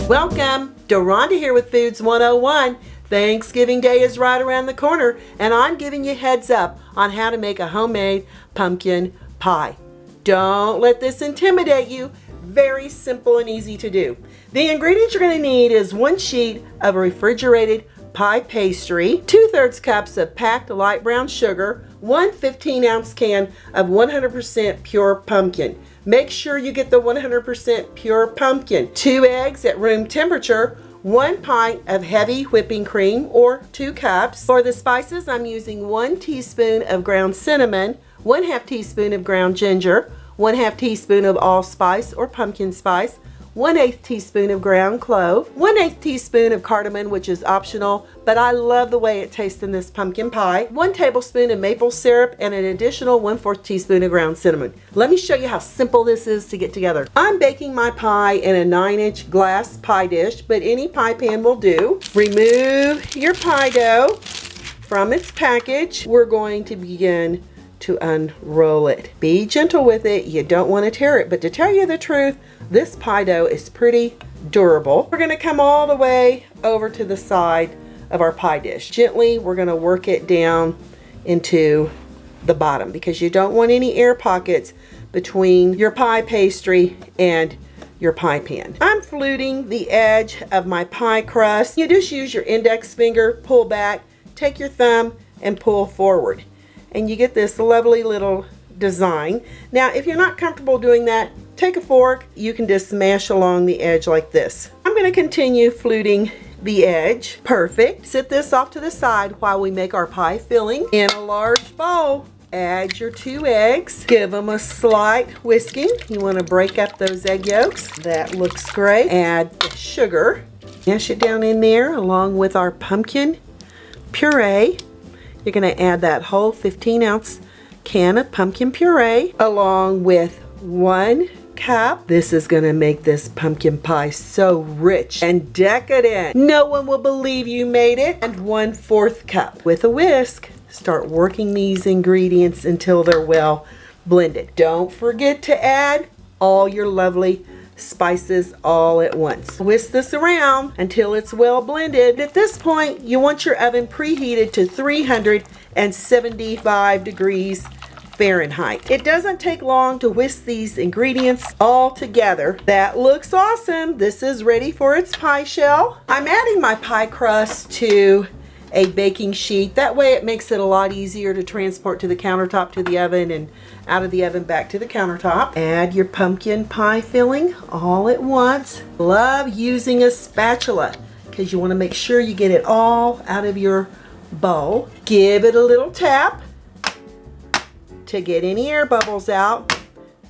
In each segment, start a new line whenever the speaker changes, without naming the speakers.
Welcome, Doronda here with Foods 101. Thanksgiving Day is right around the corner, and I'm giving you heads up on how to make a homemade pumpkin pie. Don't let this intimidate you. Very simple and easy to do. The ingredients you're going to need is 1 sheet of refrigerated pie pastry, 2/3 cups of packed light brown sugar, 1 15-ounce can of 100% pure pumpkin. Make sure you get the 100% pure pumpkin. 2 eggs at room temperature, 1 pint of heavy whipping cream or 2 cups. For the spices, I'm using 1 teaspoon of ground cinnamon, 1/2 teaspoon of ground ginger, 1/2 teaspoon of allspice or pumpkin spice, 1/8 teaspoon of ground clove, 1/8 teaspoon of cardamom, which is optional, but I love the way it tastes in this pumpkin pie, 1 tablespoon of maple syrup, and an additional 1/4 teaspoon of ground cinnamon. Let me show you how simple this is to get together. I'm baking my pie in a 9-inch glass pie dish, but any pie pan will do. Remove your pie dough from its package. We're going to begin to unroll it. Be gentle with it. You don't want to tear it, but to tell you the truth, this pie dough is pretty durable. We're going to come all the way over to the side of our pie dish. Gently, we're going to work it down into the bottom because you don't want any air pockets between your pie pastry and your pie pan. I'm fluting the edge of my pie crust. You just use your index finger, pull back, take your thumb, and pull forward. And you get this lovely little design. Now, if you're not comfortable doing that, take a fork. You can just smash along the edge like this. I'm going to continue fluting the edge. Perfect. Sit this off to the side while we make our pie filling. In a large bowl, add your 2 eggs. Give them a slight whisking. You want to break up those egg yolks. That looks great. Add the sugar. Mash it down in there along with our pumpkin puree. You're going to add that whole 15-ounce can of pumpkin puree along with 1 cup. This is going to make this pumpkin pie so rich and decadent. No one will believe you made it. And 1/4 cup. With a whisk, start working these ingredients until they're well blended. Don't forget to add all your lovely spices all at once. Whisk this around until it's well blended. At this point, you want your oven preheated to 375 degrees Fahrenheit. It doesn't take long to whisk these ingredients all together. That looks awesome. This is ready for its pie shell. I'm adding my pie crust to a baking sheet. That way it makes it a lot easier to transport to the countertop to the oven and out of the oven back to the countertop. Add your pumpkin pie filling all at once. Love using a spatula because you want to make sure you get it all out of your bowl. Give it a little tap to get any air bubbles out.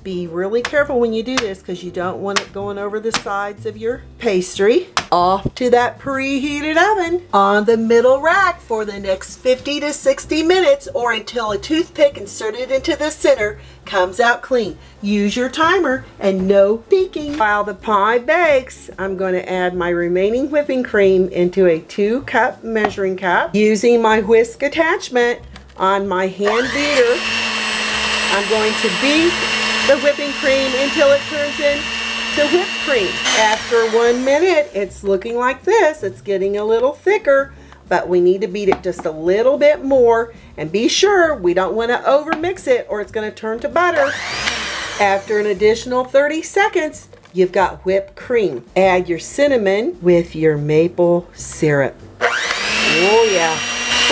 Be really careful when you do this because you don't want it going over the sides of your pastry. Off to that preheated oven on the middle rack for the next 50 to 60 minutes or until a toothpick inserted into the center comes out clean. Use your timer and no peeking. While the pie bakes, I'm going to add my remaining whipping cream into a 2-cup measuring cup. Using my whisk attachment on my hand beater, I'm going to beat the whipping cream until it turns into whipped cream. After 1 minute, it's looking like this. It's getting a little thicker, but we need to beat it just a little bit more. And be sure we don't want to over mix it or it's going to turn to butter. After an additional 30 seconds, you've got whipped cream. Add your cinnamon with your maple syrup. Oh yeah.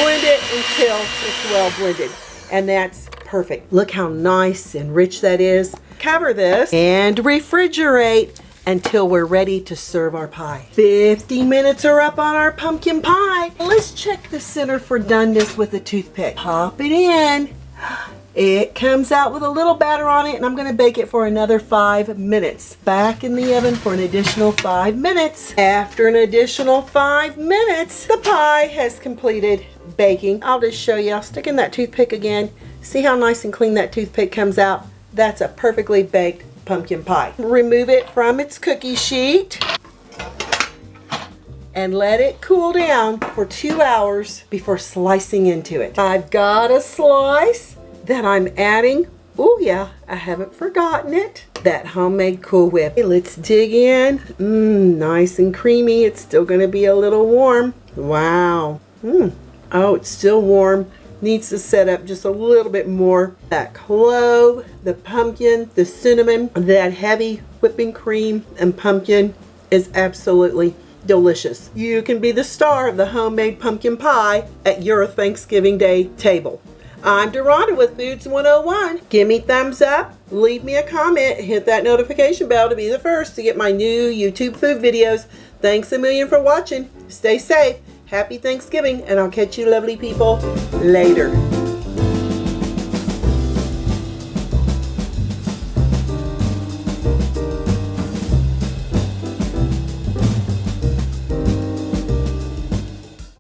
Blend it until it's well blended. And that's perfect. Look how nice and rich that is. Cover this and refrigerate until we're ready to serve our pie. 50 minutes are up on our pumpkin pie. Let's check the center for doneness with a toothpick. Pop it in. It comes out with a little batter on it, and I'm going to bake it for another 5 minutes. Back in the oven for an additional 5 minutes. After an additional 5 minutes, the pie has completed baking. I'll just show you. I'll stick in that toothpick again. See how nice and clean that toothpick comes out? That's a perfectly baked pumpkin pie. Remove it from its cookie sheet and let it cool down for 2 hours before slicing into it. I've got a slice that I'm adding Oh yeah, I haven't forgotten it. That homemade Cool Whip. Okay, let's dig in. Nice and creamy. It's still going to be a little warm. Wow. Oh, it's still warm. Needs to set up just a little bit more. That clove, the pumpkin, the cinnamon, that heavy whipping cream and pumpkin is absolutely delicious. You can be the star of the homemade pumpkin pie at your Thanksgiving Day table. I'm Deronda with Foods 101. Give me thumbs up, leave me a comment, hit that notification bell to be the first to get my new YouTube food videos. Thanks a million for watching. Stay safe. Happy Thanksgiving, and I'll catch you lovely people later.